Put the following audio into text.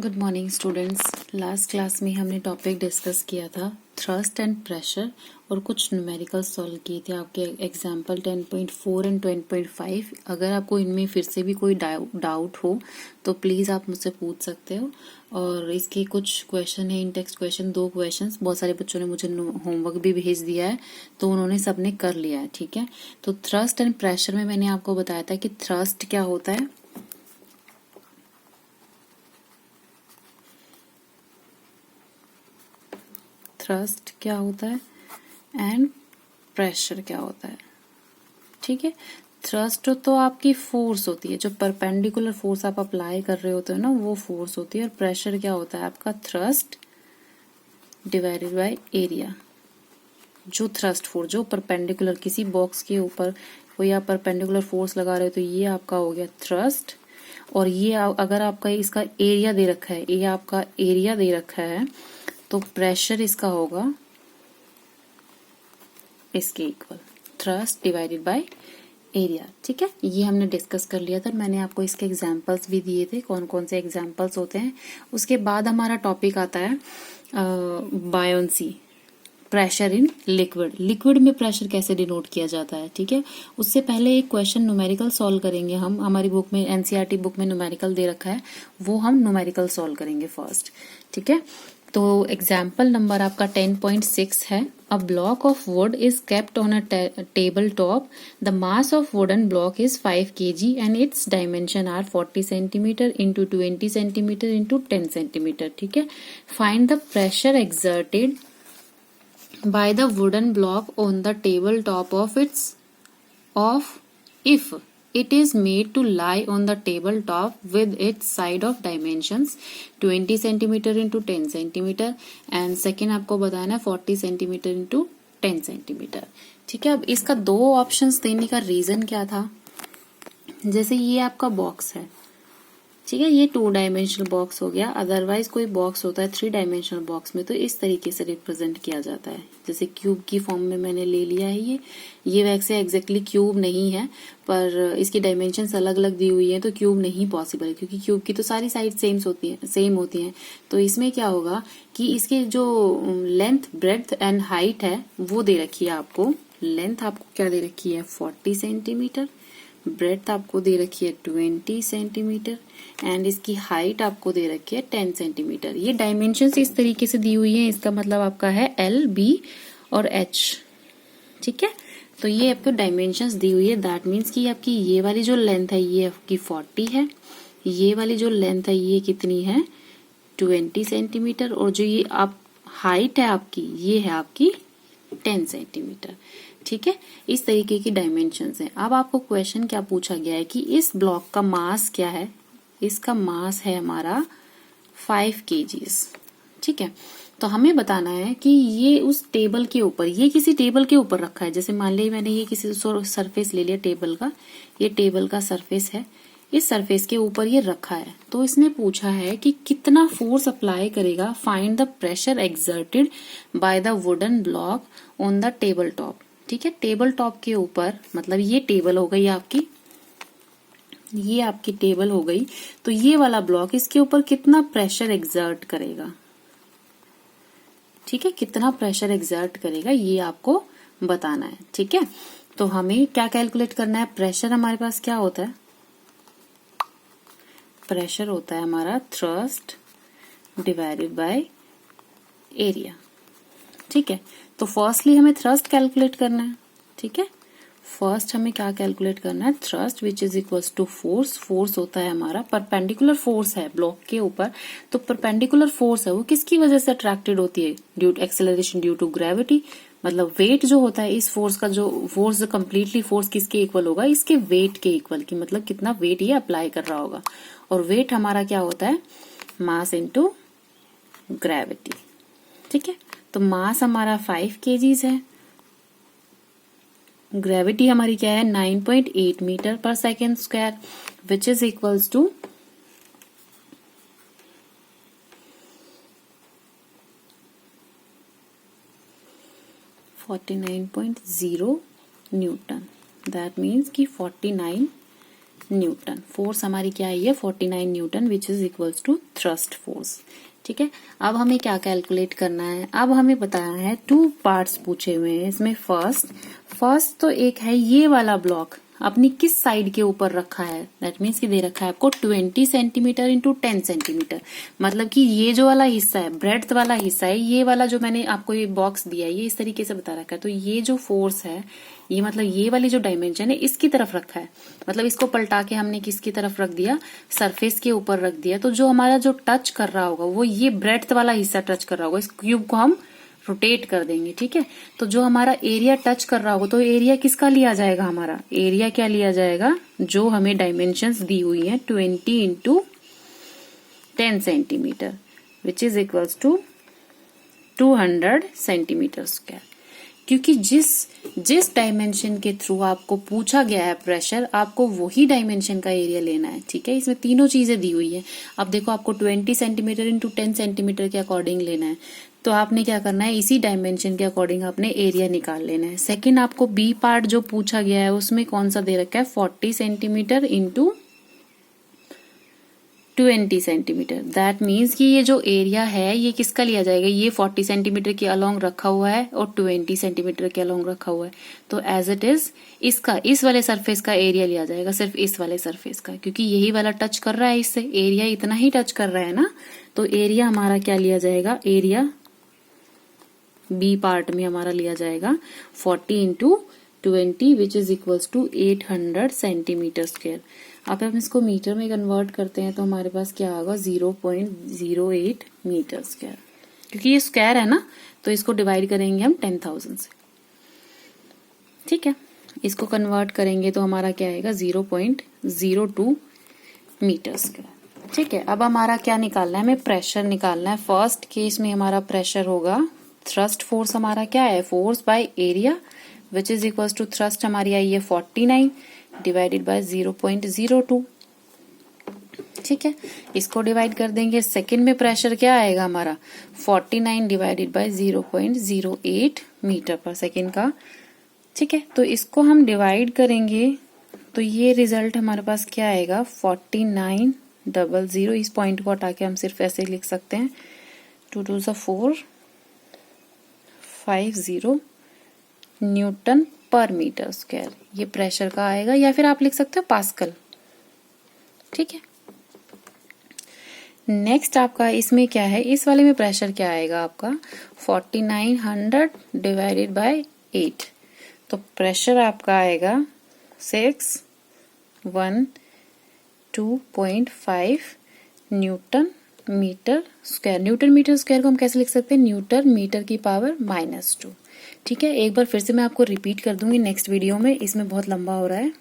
Good morning students. Last class में हमने topic discuss किया था थ्रस्ट एंड प्रेशर और कुछ न्यूमेरिकल सॉल्व किए थे आपके एग्जाम्पल 10.4 एंड 10.5। अगर आपको इनमें फिर से भी कोई डाउट हो तो प्लीज़ आप मुझसे पूछ सकते हो। और इसके कुछ क्वेश्चन है, इन टेक्स्ट क्वेश्चन, 2 क्वेश्चंस बहुत सारे बच्चों ने मुझे होमवर्क भी भेज दिया है तो उन्होंने सबने कर लिया है। ठीक है, तो थ्रस्ट एंड प्रेशर में मैंने आपको बताया था कि थ्रस्ट क्या होता है, थ्रस्ट क्या होता है एंड प्रेशर क्या होता है। ठीक है, थ्रस्ट तो आपकी फोर्स होती है, जो परपेंडिकुलर फोर्स आप अप्लाई कर रहे होते हो ना, वो फोर्स होती है। और प्रेशर क्या होता है आपका, थ्रस्ट डिवाइडेड बाय एरिया। जो थ्रस्ट फोर्स, जो परपेंडिकुलर किसी बॉक्स के ऊपर कोई आप परपेंडिकुलर फोर्स लगा रहे हो तो ये आपका हो गया थ्रस्ट। और ये अगर आपका इसका एरिया दे रखा है, ये आपका एरिया दे रखा है, तो प्रेशर इसका होगा इसके equal, thrust divided by area. ठीक है, ये हमने डिस्कस कर लिया था, मैंने आपको इसके एग्जांपल्स भी दिए थे, कौन कौन से एग्जांपल्स होते हैं। उसके बाद हमारा टॉपिक आता है buoyancy, pressure in liquid. Liquid में प्रेशर कैसे डिनोट किया जाता है। ठीक है, उससे पहले एक क्वेश्चन न्यूमेरिकल सॉल्व करेंगे हम। हमारी बुक में, एनसीईआरटी बुक में न्यूमेरिकल दे रखा है, वो हम न्यूमेरिकल सॉल्व करेंगे फर्स्ट। ठीक है, तो एग्जाम्पल नंबर आपका 10.6 है। A block of wood is kept on a table top. The mass of wooden block is 5 kg and its dimension are 40 centimetre into 20 centimetre into 10 centimetre. ठीक है, find the pressure exerted by the wooden block on the tabletop of if it is made to lie on the tabletop with its side of dimensions 20 centimeter into 10 centimeter and second आपको बताना है 40 centimeter into 10 centimeter। ठीक है, अब इसका 2 options देने का reason क्या था। जैसे ये आपका बॉक्स है, ठीक है, ये 2 डायमेंशनल बॉक्स हो गया। अदरवाइज कोई बॉक्स होता है 3 डायमेंशनल बॉक्स में तो इस तरीके से रिप्रेजेंट किया जाता है, जैसे क्यूब की फॉर्म में मैंने ले लिया है। ये वैसे एग्जैक्टली क्यूब नहीं है, पर इसकी डायमेंशंस अलग अलग दी हुई है तो क्यूब नहीं पॉसिबल है, क्योंकि क्यूब की तो सारी साइड सेम होती हैं। तो इसमें क्या होगा कि इसके जो लेंथ, ब्रेड्थ एंड हाइट है वो दे रखी है आपको। लेंथ आपको क्या दे रखी है, 40 सेंटीमीटर, ब्रेड्थ आपको दे रखी है 20 सेंटीमीटर एंड इसकी हाइट आपको दे रखी है 10 सेंटीमीटर। ये डायमेंशंस इस तरीके से दी हुई है, इसका मतलब आपका है L, B और H। ठीक है, तो ये आपको डायमेंशंस दी हुई है। दैट मीन्स कि आपकी ये वाली जो लेंथ है ये आपकी 40 है, ये वाली जो लेंथ है ये कितनी है, 20 सेंटीमीटर, और जो ये आप हाइट है आपकी, ये है आपकी 10 सेंटीमीटर। ठीक है, इस तरीके की डायमेंशंस हैं। अब आपको क्वेश्चन क्या पूछा गया है कि इस ब्लॉक का मास क्या है। इसका मास है हमारा 5 kg। ठीक है, तो हमें बताना है कि ये उस टेबल के ऊपर, ये किसी टेबल के ऊपर रखा है। जैसे मान लीजिए मैंने ये किसी सरफेस ले लिया टेबल का, ये टेबल का सरफेस है, इस सरफेस के ऊपर ये रखा है। तो इसने पूछा है कि कितना फोर्स अप्लाई करेगा। Find the pressure exerted by the wooden block on the table top. ठीक है, टेबल टॉप के ऊपर, मतलब ये टेबल हो गई आपकी, ये आपकी टेबल हो गई, तो ये वाला ब्लॉक इसके ऊपर कितना प्रेशर एक्सर्ट करेगा। ठीक है, कितना प्रेशर एक्सर्ट करेगा ये आपको बताना है। ठीक है, तो हमें क्या कैलकुलेट करना है। प्रेशर हमारे पास क्या होता है, प्रेशर होता है हमारा थ्रस्ट डिवाइडेड बाय एरिया। ठीक है, तो फर्स्टली हमें थ्रस्ट कैलकुलेट करना है। ठीक है, फर्स्ट हमें क्या कैलकुलेट करना है, thrust which is equals to force. Force होता है हमारा, परपेंडिकुलर फोर्स है ब्लॉक के ऊपर, तो परपेंडिकुलर फोर्स है वो किसकी वजह से अट्रैक्टेड होती है, due to acceleration due to gravity. मतलब वेट जो होता है, इस फोर्स का जो फोर्स कम्प्लीटली फोर्स किसके इक्वल होगा, इसके वेट के इक्वल, की मतलब कितना वेट ये अप्लाई कर रहा होगा। और वेट हमारा क्या होता है, मास इंटू ग्रेविटी। ठीक है, तो मास हमारा 5 kg है, ग्रेविटी हमारी क्या है 9.8 मीटर पर second square, which is equals to 49.0 newton. That means कि 49 न्यूटन। फोर्स हमारी क्या आई है 49 newton which is equals to thrust force. ठीक है, अब हमें क्या कैलकुलेट करना है, अब हमें बताया है 2 पार्ट्स पूछे हुए हैं इसमें। फर्स्ट तो एक है ये वाला ब्लॉक अपनी किस साइड के ऊपर रखा है, दैट मीन्स कि दे रखा है आपको 20 सेंटीमीटर इंटू 10 सेंटीमीटर, मतलब कि ये जो वाला हिस्सा है ब्रेड्थ वाला हिस्सा है, ये वाला जो मैंने आपको ये बॉक्स दिया है ये इस तरीके से बता रखा है, तो ये जो फोर्स है ये मतलब ये वाली जो डायमेंशन है इसकी तरफ रखा है, मतलब इसको पलटा के हमने किसकी तरफ रख दिया, सरफेस के ऊपर रख दिया। तो जो हमारा जो टच कर रहा होगा वो ये ब्रेड्थ वाला हिस्सा टच कर रहा होगा, इस क्यूब को हम रोटेट कर देंगे। ठीक है, तो जो हमारा एरिया टच कर रहा होगा तो एरिया किसका लिया जाएगा, हमारा एरिया क्या लिया जाएगा, जो हमें डायमेंशंस दी हुई हैं 20 into 10 centimetre which is equals to 200 centimetre square. क्योंकि जिस डायमेंशन के थ्रू आपको पूछा गया है प्रेशर, आपको वही डायमेंशन का एरिया लेना है। ठीक है, इसमें तीनों चीजें दी हुई है। अब देखो आपको 20 सेंटीमीटर इंटू 10 सेंटीमीटर के अकॉर्डिंग लेना है, तो आपने क्या करना है, इसी डायमेंशन के अकॉर्डिंग आपने एरिया निकाल लेना है। सेकंड, आपको बी पार्ट जो पूछा गया है उसमें कौन सा दे रखा है 40 centimetre into 20 centimetre, that means कि ये जो एरिया है ये किसका लिया जाएगा, ये 40 सेंटीमीटर के अलोंग रखा हुआ है और 20 सेंटीमीटर के अलोंग रखा हुआ है, तो एज इट इज इसका इस वाले सरफेस का एरिया लिया जाएगा, सिर्फ इस वाले सरफेस का, क्योंकि यही वाला टच कर रहा है इससे, एरिया इतना ही टच कर रहा है ना, तो एरिया हमारा क्या लिया जाएगा, एरिया बी पार्ट में हमारा लिया जाएगा 40 into 20 which is equals to 800 centimetre square. अब हम इसको मीटर में कन्वर्ट करते हैं तो हमारे पास क्या होगा 0.08 मीटर स्क्वायर, क्योंकि ये स्क्वायर है ना तो इसको डिवाइड करेंगे हम 10,000 से। ठीक है, इसको कन्वर्ट करेंगे तो हमारा क्या आएगा 0.02 मीटर स्क्वायर। ठीक है, अब हमारा क्या निकालना है, हमें प्रेशर निकालना है। फर्स्ट केस में हमारा प्रेशर होगा, थ्रस्ट फोर्स हमारा क्या है, force by area which is equal to thrust हमारी आई है 49 डिवाइडेड बाय 0.02। ठीक है, इसको डिवाइड कर देंगे। सेकंड में प्रेशर क्या आएगा हमारा 49 डिवाइडेड बाय 0.08 मीटर पर सेकंड का। ठीक है, तो इसको हम डिवाइड करेंगे तो ये रिजल्ट हमारे पास क्या आएगा 4900। इस पॉइंट को हटा के हम सिर्फ ऐसे लिख सकते हैं 2 2 4 50 न्यूटन पर मीटर स्क्वायर, ये प्रेशर का आएगा, या फिर आप लिख सकते हो पास्कल। ठीक है, नेक्स्ट आपका इसमें क्या है, इस वाले में प्रेशर क्या आएगा आपका 4900 डिवाइडेड बाय 8, तो प्रेशर आपका आएगा 612.5 newton metre square. Newton metre square को हम कैसे लिख सकते हैं, न्यूटन मीटर की पावर -2। ठीक है, एक बार फिर से मैं आपको रिपीट कर दूंगी नेक्स्ट वीडियो में, इसमें बहुत लंबा हो रहा है।